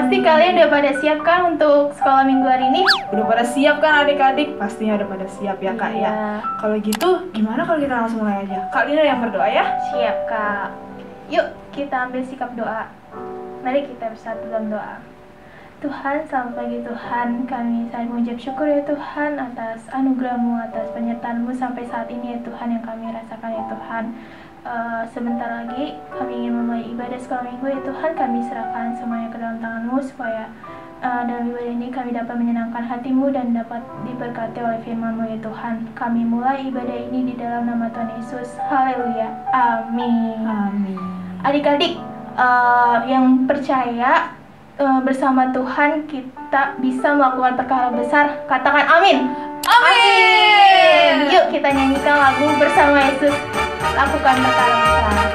Pasti kalian udah pada siap kan untuk sekolah minggu hari ini? Udah pada siap kan adik-adik? Pastinya udah pada siap ya Kak Iya. ya. Kalau gitu gimana kalau kita langsung mulai aja? Kak Lina yang berdoa ya. Siap Kak. Yuk kita ambil sikap doa. Mari kita bersatu dalam doa. Tuhan, selamat pagi Tuhan. Kami saling mengucap syukur ya Tuhan atas anugerah-Mu, atas penyertaan-Mu sampai saat ini ya Tuhan yang kami rasakan ya Tuhan. Sebentar lagi kami ingin memulai ibadah sekolah minggu ya Tuhan. Kami serahkan semuanya ke dalam tangan-Mu supaya dalam ibadah ini kami dapat menyenangkan hati-Mu dan dapat diberkati oleh firman-Mu ya Tuhan. Kami mulai ibadah ini di dalam nama Tuhan Yesus. Haleluya. Amin. Amin. Adik-adik yang percaya bersama Tuhan kita bisa melakukan perkara besar. Katakan amin. Amin. Yuk kita nyanyikan lagu bersama Yesus. Lakukan perkara besar.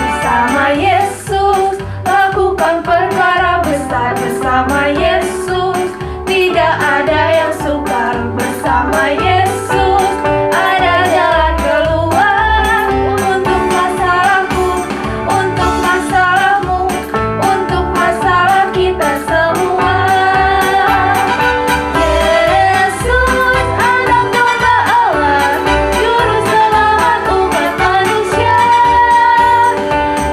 Bersama Yesus lakukan perkara besar. Bersama Yesus tidak ada yang sukar. Bersama Yesus ada jalan keluar untuk masalahku, untuk masalahmu, untuk masalah kita semua. Yesus anak domba Allah, juru selamat umat manusia.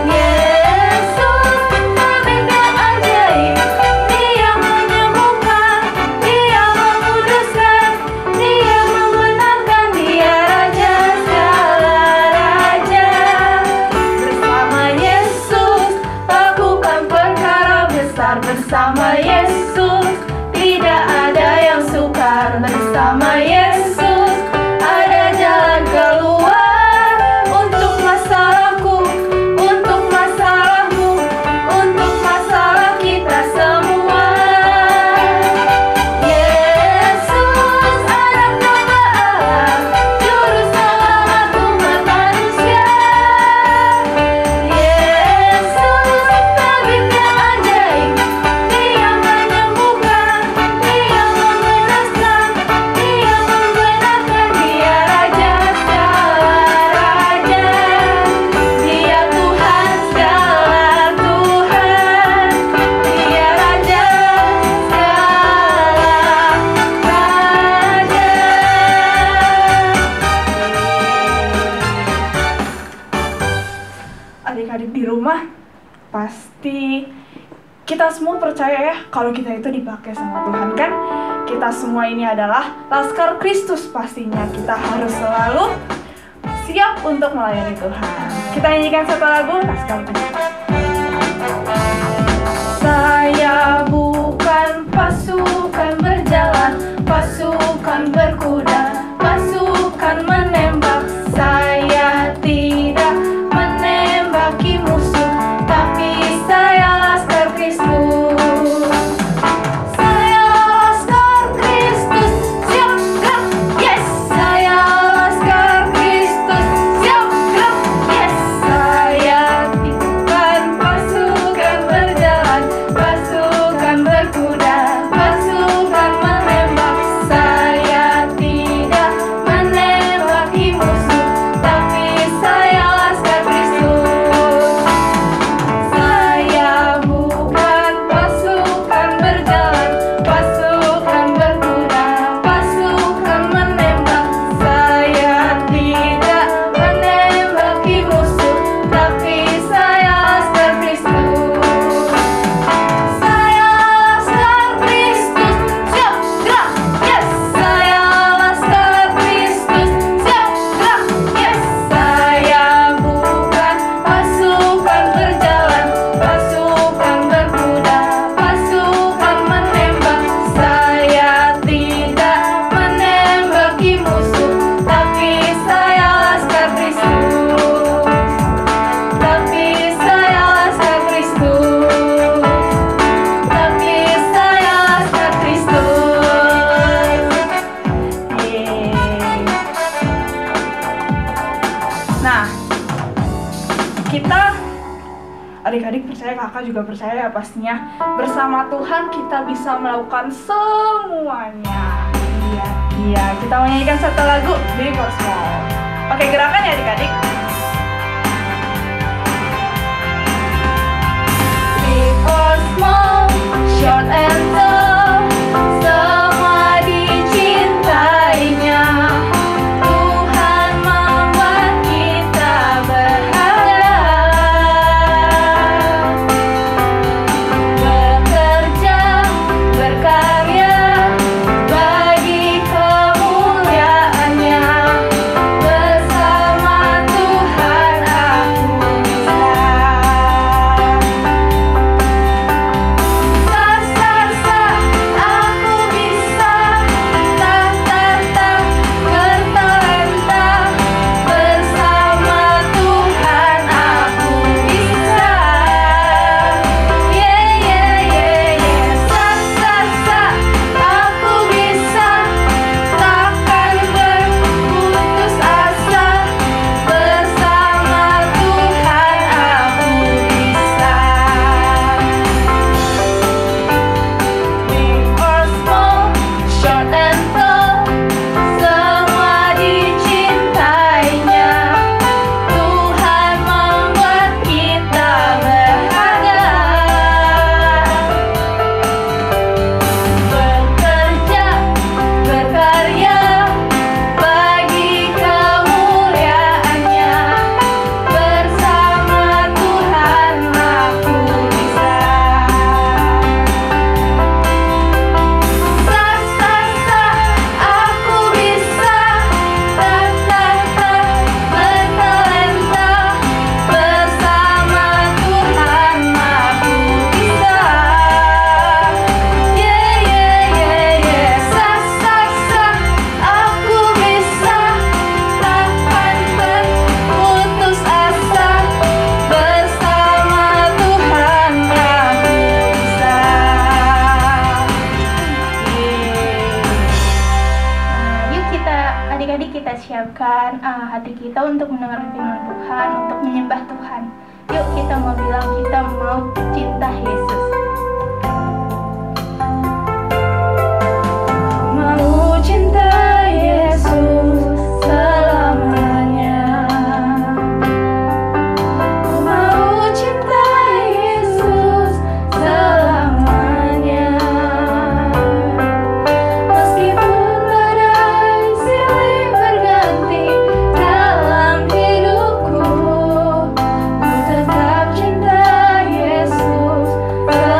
Yesus tabib yang ajaib, Dia menyembuhkan, Dia menguduskan, Dia membenarkan, Dia Raja segala raja. Bersama Yesus lakukan perkara besar. Bersama Yesus tidak ada yang sukar. Bersama Yesus ada jalan keluar untuk masalahku, untuk masalahmu, untuk masalah kita semua. Yesus anak domba Allah, juru selamat umat manusia. Yesus tabib yang ajaib, Dia menyembuhkan, Dia membebaskan, Dia membenarkan, Dia Raja segala raja. Dia Tuhan segala Tuhan, Dia Raja segala raja. Adik-adik di rumah pasti kita semua percaya ya kalau kita itu dipakai sama Tuhan kan? Kita semua ini adalah Laskar Kristus, pastinya kita harus selalu siap untuk melayani Tuhan. Kita nyanyikan satu lagu Laskar Kristus. Saya bukan pasukan berjalan, pasukan berkuda, pasukan menembak. Saya tidak menembaki musuh, tapi saya Laskar Kristus. Saya Laskar Kristus, siap gerak, yes. Saya Laskar Kristus, siap gerak, yes. Saya bukan pasukan berjalan, pasukan berkuda, pasukan menembak. Saya tidak menembaki musuh, tapi saya Laskar Kristus. Saya bukan pasukan berjalan, pasukan berkuda, pasukan menembak. Saya tidak menembaki musuh, tapi saya Laskar Kristus. Saya Laskar Kristus, siap gerak, yes. Saya Laskar Kristus, siap gerak, yes. Saya bukan pasukan berjalan, pasukan berkuda, pasukan menembak. Saya tidak menembaki musuh, tapi saya Laskar Kristus. Tapi saya Laskar Kristus. Tapi saya Laskar Kristus. Yeay. Nah, kita adik-adik percaya, kakak juga percaya ya pastinya. Bersama Tuhan kita bisa melakukan semuanya. Iya, kita menyanyikan satu lagu Big or Small. Pakai gerakan ya adik-adik. small, short and tall, semua dicintainya. Tuhan membuat kita berharga, bekerja, berkarya bagi kemuliaannya. Bersama Tuhan aku bisa. Sa sa sa, aku bisa. Ta ta ta, bertalenta. Bersama Tuhan aku bisa. Yeah yeah yeah yeah. Sa sa sa, aku bisa. Takkan berputus asa. Bersama Tuhan aku bisa. Big or small, short and tall, semua dicintainya. Tuhan membuat kita berharga, bekerja, berkarya bagi kemuliaannya. Bersama Tuhan aku bisa. Sa sa sa, aku bisa. Ta ta ta, bertalenta. Bersama Tuhan aku bisa. Yeah yeah yeah yeah. Sa sa sa, aku bisa. Takkan berputus asa. Bersama Tuhan aku bisa. Yuk kita adik-adik kita siapkan hati kita untuk mendengar firman Tuhan, untuk menyembah Tuhan. Yuk kita mau bilang kita mau cinta Yesus. Mau cinta Yesus selamanya. Ku mau cinta Yesus selamanya. Meskipun badai silih berganti dalam hidupku, ku tetap cinta Yesus selamanya.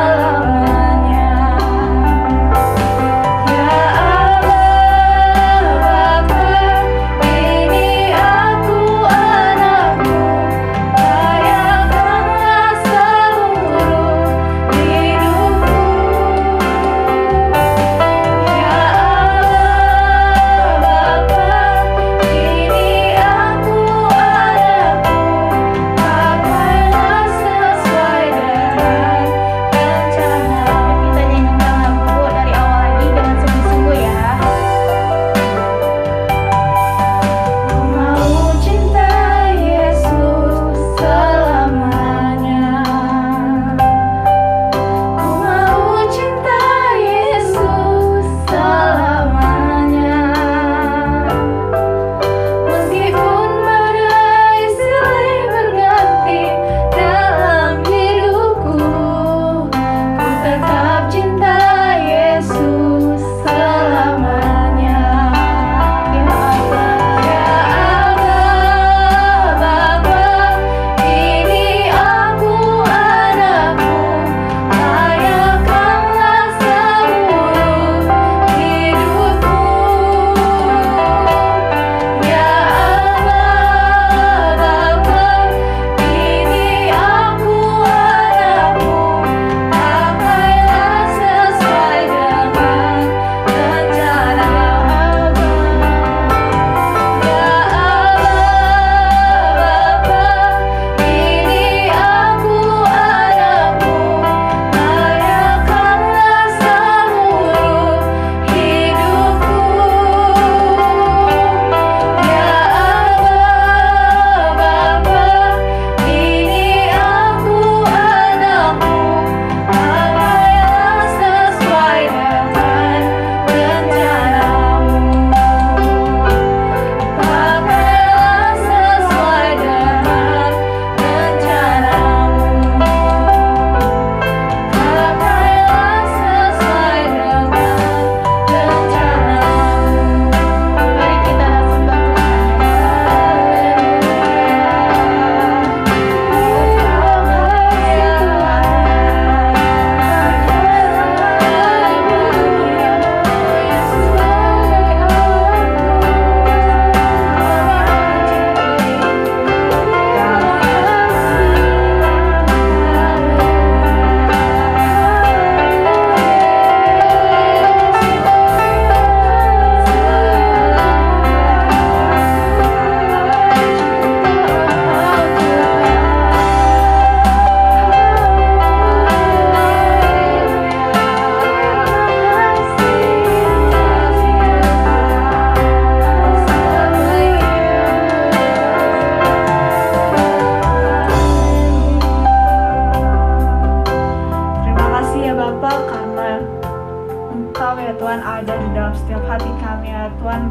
di dalam setiap hati kami ya Tuhan.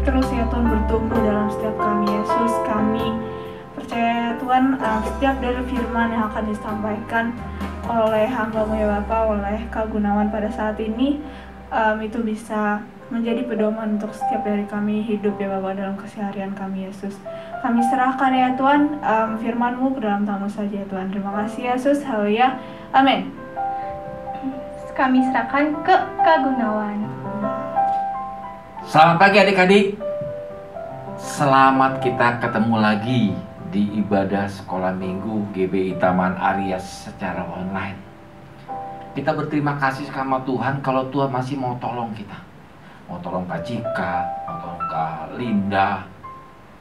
Terus ya Tuhan bertumbuh dalam setiap kami Yesus. Kami percaya ya Tuhan, setiap dari firman yang akan disampaikan oleh hamba-Mu ya Bapa, oleh Kak Gunawan pada saat ini, itu bisa menjadi pedoman untuk setiap dari kami hidup ya Bapa dalam keseharian kami Yesus. Kami serahkan ya Tuhan firman-Mu ke dalam tangan saja ya Tuhan. Terima kasih Yesus, haleluya, amin. Kami serahkan ke Kak Gunawan. Selamat pagi adik-adik. Selamat kita ketemu lagi di ibadah sekolah minggu GBI Taman Aries secara online. Kita berterima kasih sama Tuhan kalau Tuhan masih mau tolong kita. Mau tolong Kak Cika, mau tolong Kak Linda.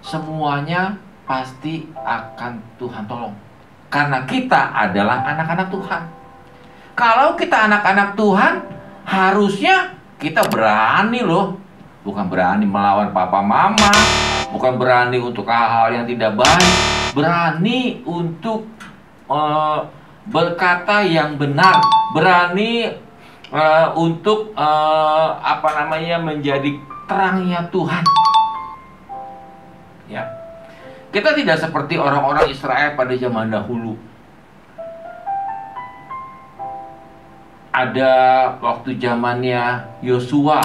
Semuanya pasti akan Tuhan tolong. Karena kita adalah anak-anak Tuhan. Kalau kita anak-anak Tuhan, harusnya kita berani loh. Bukan berani melawan papa mama, bukan berani untuk hal-hal yang tidak baik. Berani untuk berkata yang benar, berani untuk menjadi terangnya Tuhan. Ya, kita tidak seperti orang-orang Israel pada zaman dahulu. Ada waktu zamannya Yosua,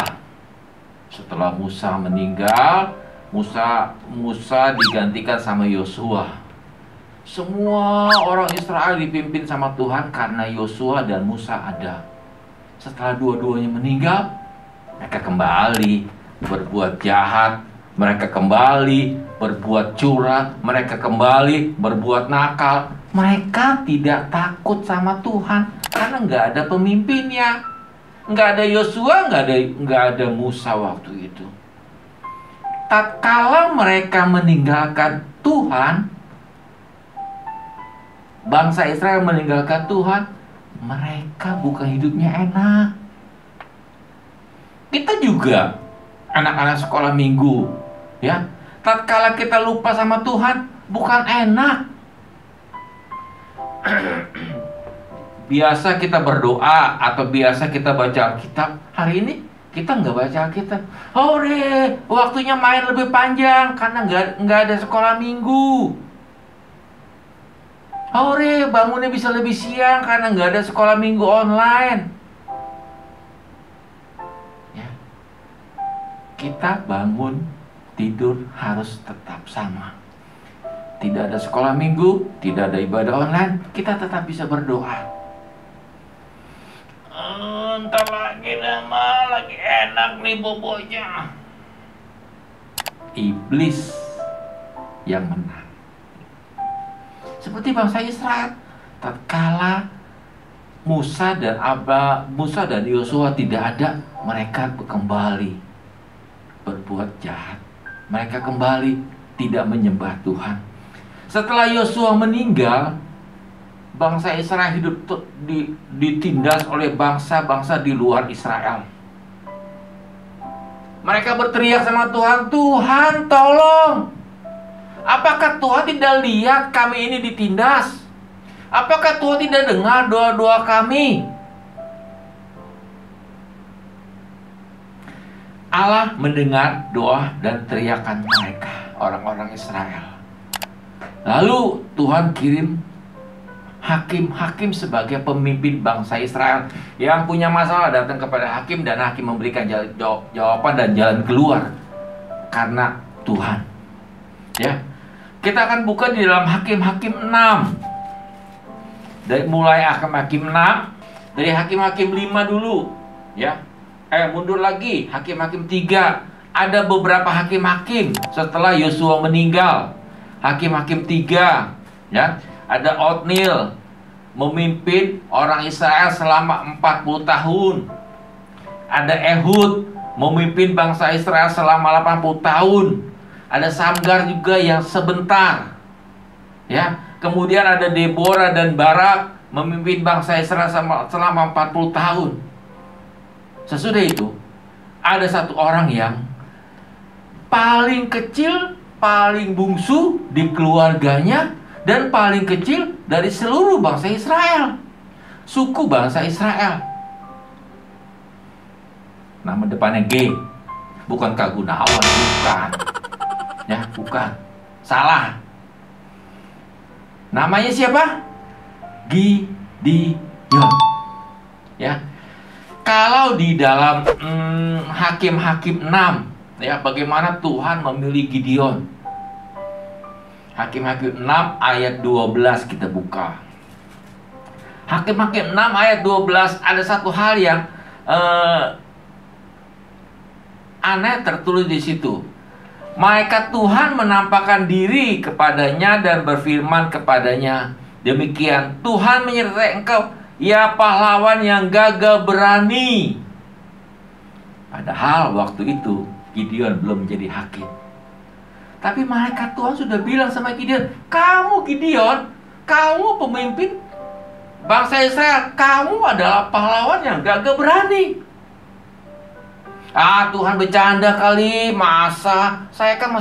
setelah Musa meninggal, Musa digantikan sama Yosua. Semua orang Israel dipimpin sama Tuhan karena Yosua dan Musa ada. Setelah dua-duanya meninggal, mereka kembali berbuat jahat, mereka kembali berbuat curang, mereka kembali berbuat nakal. Mereka tidak takut sama Tuhan karena nggak ada pemimpinnya, nggak ada Yosua, nggak ada Musa waktu itu. Tatkala mereka meninggalkan Tuhan, bangsa Israel meninggalkan Tuhan, mereka bukan hidupnya enak. Kita juga anak-anak sekolah minggu, ya. Tatkala kita lupa sama Tuhan, bukan enak. Biasa kita berdoa atau biasa kita baca Alkitab. Hari ini kita nggak baca Alkitab. Hore, waktunya main lebih panjang karena nggak ada sekolah minggu. Hore, bangunnya bisa lebih siang karena nggak ada sekolah minggu online. Ya. Kita bangun, tidur harus tetap sama. Tidak ada sekolah minggu, tidak ada ibadah online, kita tetap bisa berdoa. Entar lagi nama, lagi enak nih bobonya. Iblis yang menang. Seperti bangsa Israel, tatkala Musa dan Yosua tidak ada, mereka kembali berbuat jahat. Mereka kembali tidak menyembah Tuhan. Setelah Yosua meninggal, bangsa Israel hidup ditindas oleh bangsa-bangsa di luar Israel. Mereka berteriak sama Tuhan, Tuhan tolong. Apakah Tuhan tidak lihat kami ini ditindas? Apakah Tuhan tidak dengar doa-doa kami? Allah mendengar doa dan teriakan mereka, orang-orang Israel. Lalu Tuhan kirim hakim-hakim sebagai pemimpin bangsa Israel. Yang punya masalah datang kepada hakim dan hakim memberikan jawaban dan jalan keluar karena Tuhan. Ya, kita akan buka di dalam Hakim-Hakim 6. Dari mulai Hakim-Hakim 6, dari Hakim-Hakim 5 dulu, ya. Mundur lagi, Hakim-Hakim 3. Ada beberapa hakim-hakim setelah Yosua meninggal. Hakim-Hakim 3, ya. Ada Otniel memimpin orang Israel selama 40 tahun. Ada Ehud memimpin bangsa Israel selama 80 tahun. Ada Samgar juga yang sebentar. Ya, kemudian ada Deborah dan Barak memimpin bangsa Israel selama 40 tahun. Sesudah itu, ada satu orang yang paling kecil, paling bungsu di keluarganya, dan paling kecil dari seluruh bangsa Israel, suku bangsa Israel. Nama depannya G. Bukankah Gunawan? Bukan. Ya, bukan. Salah. Namanya siapa? Gideon. Ya. Kalau di dalam Hakim-Hakim 6, ya, bagaimana Tuhan memilih Gideon. Hakim-Hakim 6 ayat 12 kita buka. Hakim-Hakim 6 ayat 12 ada satu hal yang aneh tertulis di situ. Malaikat Tuhan menampakkan diri kepadanya dan berfirman kepadanya, demikian, Tuhan menyertai engkau, ya pahlawan yang gagah berani. Padahal waktu itu Gideon belum menjadi hakim. Tapi malaikat Tuhan sudah bilang sama Gideon, kamu Gideon, kamu pemimpin bangsa Israel, kamu adalah pahlawan yang gagah berani. Ah, Tuhan bercanda kali, masa saya kan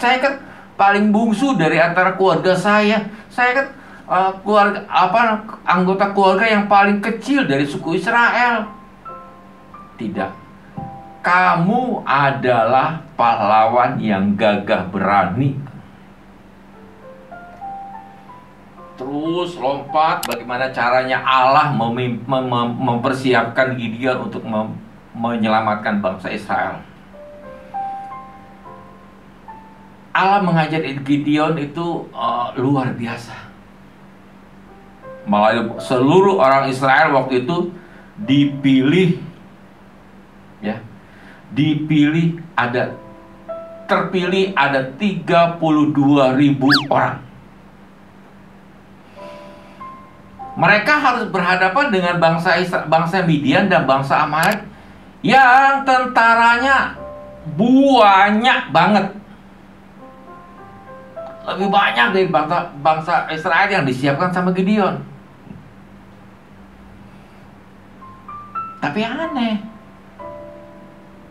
saya kan paling bungsu dari antara keluarga saya. Saya kan anggota keluarga yang paling kecil dari suku Israel. Tidak. Kamu adalah pahlawan yang gagah berani. Terus lompat bagaimana caranya Allah mempersiapkan Gideon untuk menyelamatkan bangsa Israel. Allah mengajar Gideon itu luar biasa. Melalui seluruh orang Israel waktu itu dipilih, ya, terpilih ada 32.000 orang. Mereka harus berhadapan dengan bangsa Midian dan bangsa Amalek yang tentaranya banyak banget. Lebih banyak dari bangsa Israel yang disiapkan sama Gideon. Tapi aneh,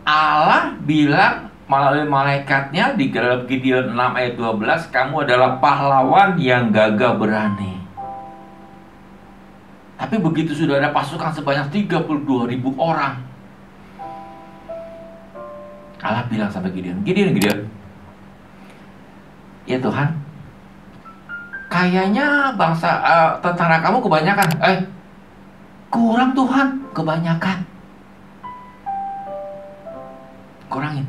Allah bilang melalui malaikatnya di dalam Gideon 6 ayat 12, kamu adalah pahlawan yang gagah berani. Tapi begitu sudah ada pasukan sebanyak 32.000 orang, Allah bilang sama Gideon, Gideon, ya Tuhan, kayaknya tentara kamu kebanyakan. Kurang Tuhan, kebanyakan. Kurangin.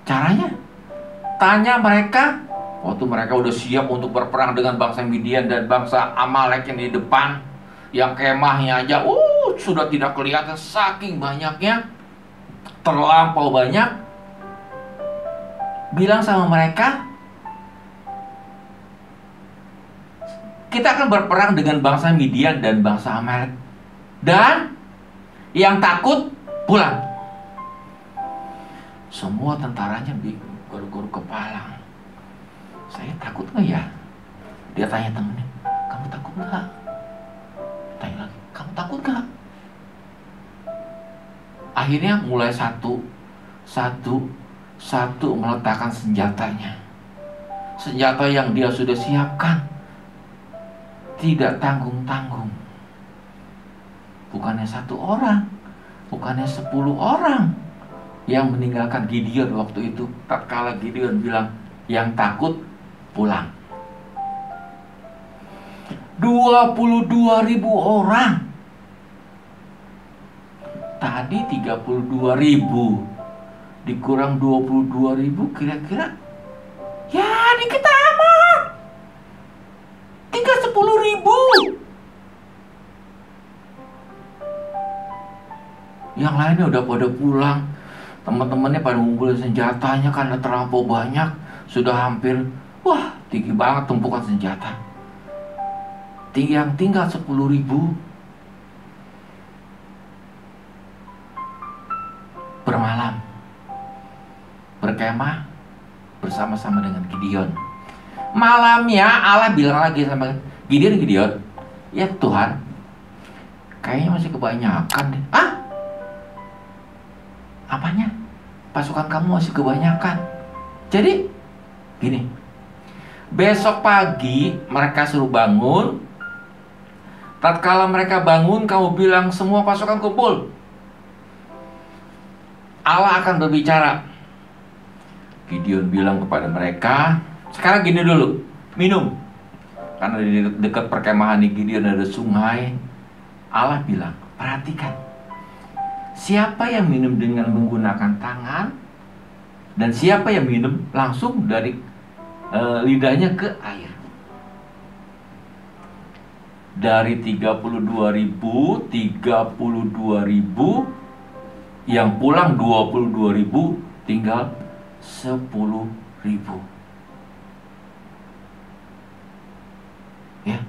Caranya, tanya mereka waktu mereka udah siap untuk berperang dengan bangsa Midian dan bangsa Amalek yang di depan, yang kemahnya aja sudah tidak kelihatan saking banyaknya, terlampau banyak. Bilang sama mereka, kita akan berperang dengan bangsa Midian dan bangsa Amalek, dan yang takut pulang. Semua tentaranya guru-guru kepala. Saya takut nggak ya? Dia tanya temennya, kamu takut nggak? Tanya lagi, kamu takut nggak? Akhirnya mulai satu meletakkan senjatanya. Senjata yang dia sudah siapkan, tidak tanggung-tanggung. Bukannya 1 orang, bukannya 10 orang yang meninggalkan Gideon waktu itu. Tatkala Gideon bilang, yang takut pulang. 22.000 orang. Tadi 32.000 dikurang 22.000, kira-kira ya dikit amat. Tinggal 10.000. Yang lainnya udah pada pulang. Teman-temannya pada ngumpulin senjatanya karena terlampau banyak. Sudah hampir, tinggi banget tumpukan senjata. Yang tinggal 10.000 bermalam, berkemah bersama-sama dengan Gideon. Malamnya Allah bilang lagi sama Gideon, ya Tuhan, kayaknya masih kebanyakan deh. Apanya? Pasukan kamu masih kebanyakan. Jadi gini, besok pagi mereka suruh bangun, Tatkala mereka bangun, kamu bilang semua pasukan kumpul. Allah akan berbicara. Gideon bilang kepada mereka, sekarang gini dulu, minum. Karena di dekat perkemahan Gideon ada sungai. Allah bilang, perhatikan. Siapa yang minum dengan menggunakan tangan, dan siapa yang minum langsung dari lidahnya ke air. Dari 32.000, yang pulang 22.000, tinggal 10.000. Ya,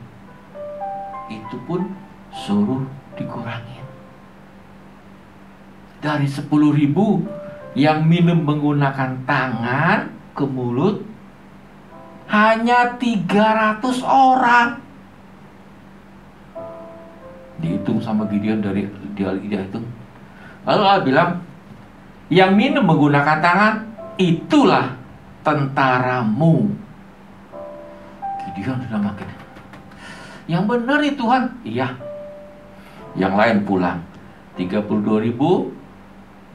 itu pun suruh dikurangin. Dari 10.000 yang minum menggunakan tangan ke mulut, hanya 300 orang. Dihitung sama Gideon, dari dia hitung. Lalu Allah bilang, yang minum menggunakan tangan, itulah tentaramu. Gideon sudah makin, yang benar nih Tuhan. Iya. Yang lain pulang 32.000.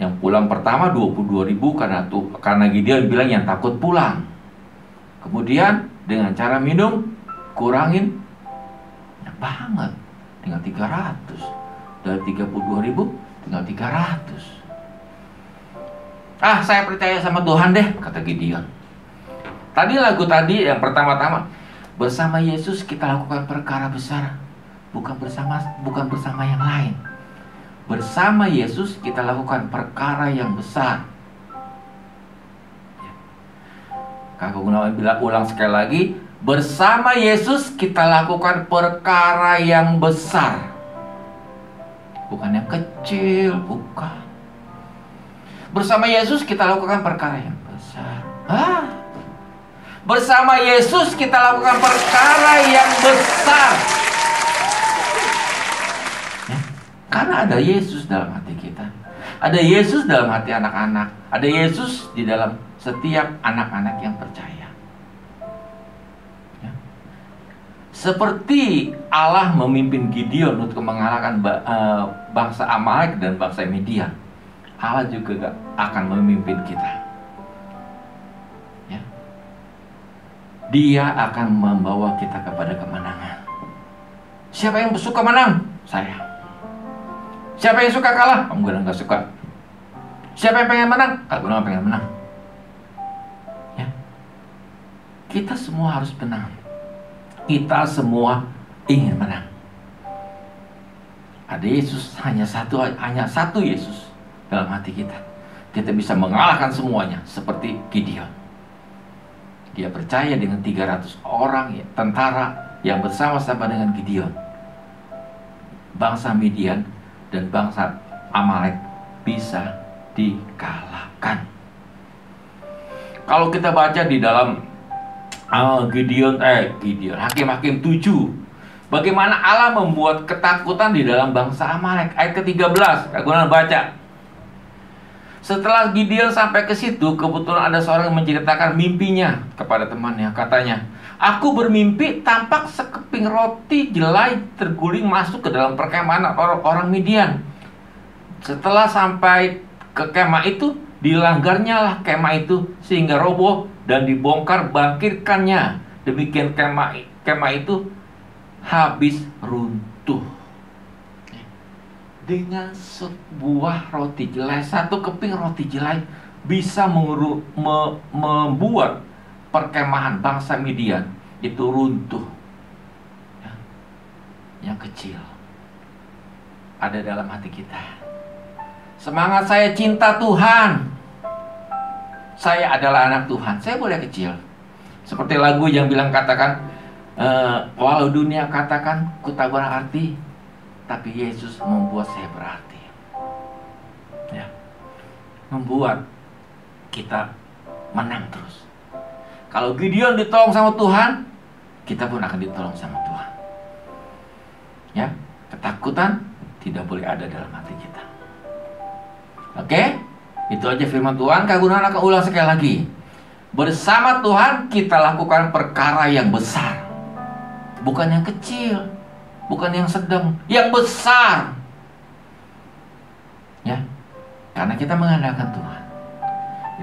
Yang pulang pertama 22.000 karena Gideon bilang yang takut pulang. Kemudian dengan cara minum kurangin banget, tinggal 300. Dari 32.000 tinggal 300. Saya percaya sama Tuhan deh, kata Gideon. Tadi lagu tadi yang pertama-tama, bersama Yesus kita lakukan perkara besar, bukan bersama yang lain. Bersama Yesus kita lakukan perkara yang besar. Kakak Gunawan bilang ulang sekali lagi, bersama Yesus kita lakukan perkara yang besar, bukan yang kecil, bukan. Bersama Yesus kita lakukan perkara yang besar. Bersama Yesus kita lakukan perkara yang besar. Karena ada Yesus dalam hati kita. Ada Yesus dalam hati anak-anak. Ada Yesus di dalam setiap anak-anak yang percaya. Ya. Seperti Allah memimpin Gideon untuk mengalahkan bangsa Amalek dan bangsa Midian, Allah juga akan memimpin kita. Ya. Dia akan membawa kita kepada kemenangan. Siapa yang suka menang? Saya. Siapa yang suka kalah? Kamu Gunawan gak suka. Siapa yang pengen menang? Kamu Gunawan pengen menang. Ya. Kita semua harus menang. Kita semua ingin menang. Ada Yesus, hanya satu Yesus dalam hati kita. Kita bisa mengalahkan semuanya seperti Gideon. Dia percaya dengan 300 orang tentara yang bersama-sama dengan Gideon. Bangsa Midian dan bangsa Amalek bisa dikalahkan. Kalau kita baca di dalam Gideon, Hakim-Hakim 7, bagaimana Allah membuat ketakutan di dalam bangsa Amalek. Ayat ke-13, Gunawan baca. Setelah Gideon sampai ke situ, kebetulan ada seorang yang menceritakan mimpinya kepada temannya. Katanya, aku bermimpi tampak sekeping roti jelai terguling masuk ke dalam perkemahan orang Midian. Setelah sampai ke kemah itu, dilanggarnya lah kemah itu sehingga roboh dan dibongkar bangkitkannya. Demikian kemah itu habis runtuh. Dengan sebuah roti jelai, satu keping roti jelai bisa membuat perkemahan bangsa Midian itu runtuh. Yang kecil ada dalam hati kita. Semangat saya cinta Tuhan. Saya adalah anak Tuhan. Saya boleh kecil. Seperti lagu yang bilang katakan, walau dunia katakan ku tak berarti, tapi Yesus membuat saya berarti. Ya. Membuat kita menang terus. Kalau Gideon ditolong sama Tuhan, kita pun akan ditolong sama Tuhan. Ya, ketakutan tidak boleh ada dalam hati kita. Oke, itu aja firman Tuhan. Kak Gunawan akan ulang sekali lagi. Bersama Tuhan kita lakukan perkara yang besar, bukan yang kecil. bukan yang sedang, yang besar. Ya, karena kita mengandalkan Tuhan.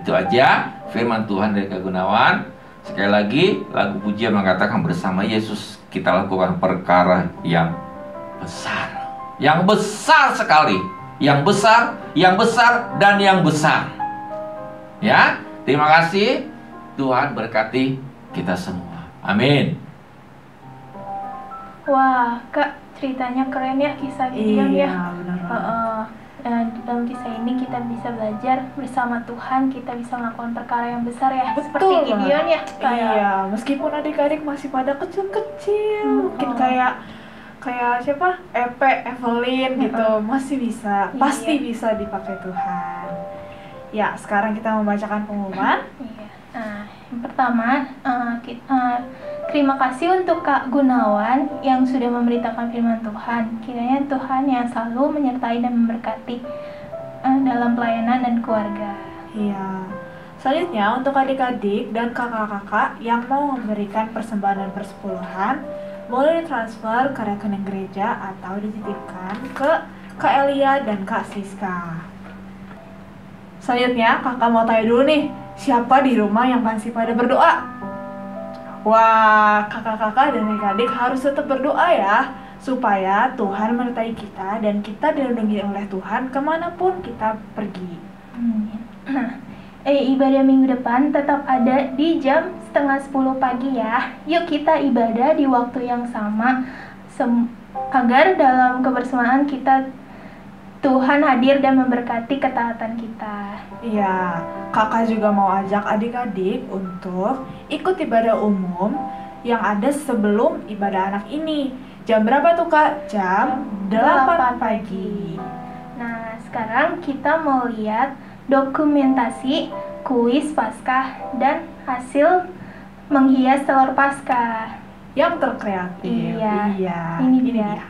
Itu aja firman Tuhan dari Kak Gunawan. Sekali lagi, lagu pujian mengatakan bersama Yesus kita lakukan perkara yang besar. Yang besar sekali. Yang besar, dan yang besar. Ya, terima kasih. Tuhan berkati kita semua. Amin. Wah, Kak, ceritanya keren ya, kisah Gideon ya. Iya, benar banget. Dalam kisah ini kita bisa belajar bersama Tuhan, kita bisa melakukan perkara yang besar ya. Betul Seperti Gideon ya. Iya, meskipun adik-adik masih pada kecil-kecil, mungkin kayak siapa? Evelyn gitu, masih bisa, pasti bisa dipakai Tuhan. Ya, sekarang kita membacakan pengumuman. Iya. Nah, yang pertama, terima kasih untuk Kak Gunawan yang sudah memberitakan firman Tuhan. Kiranya Tuhan yang selalu menyertai dan memberkati dalam pelayanan dan keluarga. Iya. Selanjutnya untuk adik-adik dan kakak-kakak yang mau memberikan persembahan dan persepuluhan, boleh ditransfer ke rekening gereja atau dititipkan ke Kak Elia dan Kak Siska. Selanjutnya kakak mau tanya dulu nih, siapa di rumah yang masih pada berdoa? Wah, kakak-kakak dan adik-adik harus tetap berdoa ya, supaya Tuhan menyertai kita dan kita dilindungi oleh Tuhan kemanapun kita pergi. Nah, ibadah minggu depan tetap ada di jam 9:30 pagi ya. Yuk kita ibadah di waktu yang sama agar dalam kebersamaan kita Tuhan hadir dan memberkati ketaatan kita. Iya, kakak juga mau ajak adik-adik untuk ikut ibadah umum yang ada sebelum ibadah anak ini. Jam berapa tuh kak? Jam 8 pagi. Nah, sekarang kita mau lihat dokumentasi kuis Paskah dan hasil menghias telur Paskah. Yang terkreatif. Iya, ini dia.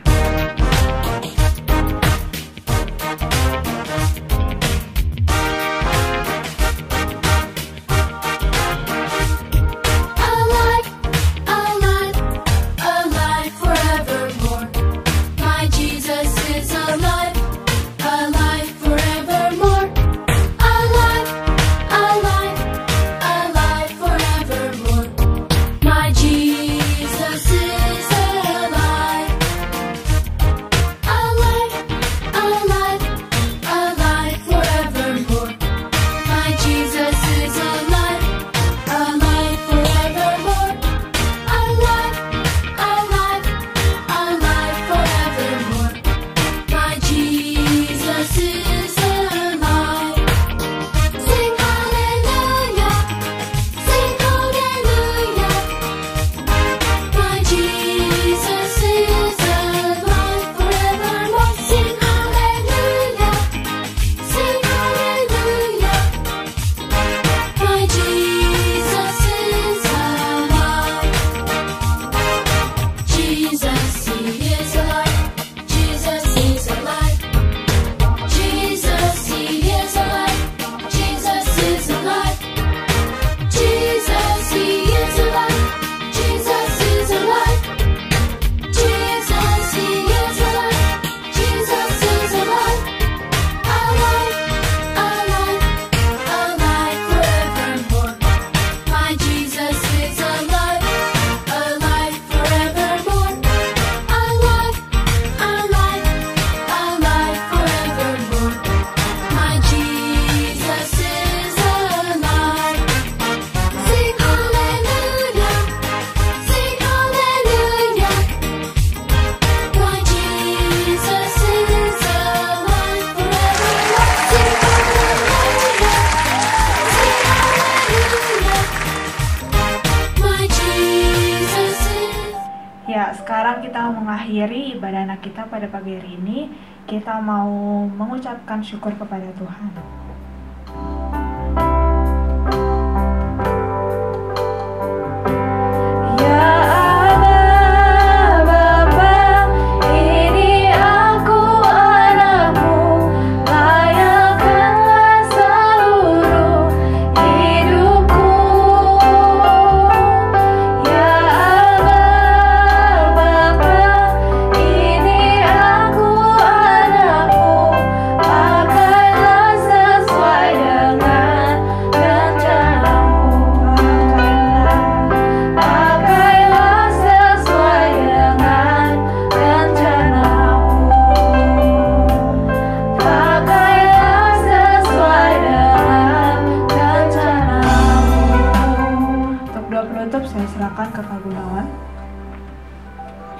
Sekarang kita mengakhiri ibadah anak kita pada pagi hari ini. Kita mau mengucapkan syukur kepada Tuhan.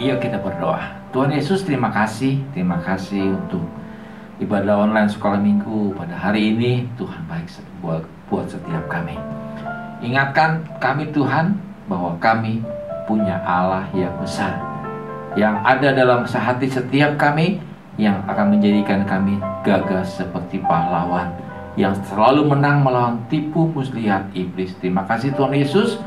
Yuk kita berdoa. Tuhan Yesus, terima kasih untuk ibadah online sekolah minggu pada hari ini. Tuhan baik buat setiap kami. Ingatkan kami Tuhan bahwa kami punya Allah yang besar, yang ada dalam sehati setiap kami, yang akan menjadikan kami gagah seperti pahlawan yang selalu menang melawan tipu muslihat iblis. Terima kasih Tuhan Yesus.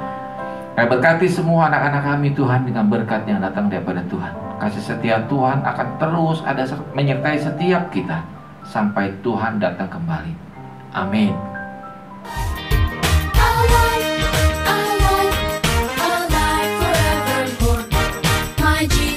Kami berkati semua anak-anak kami Tuhan dengan berkat yang datang daripada Tuhan. Kasih setia Tuhan akan terus ada menyertai setiap kita sampai Tuhan datang kembali. Amin. Alive forevermore. My Jesus.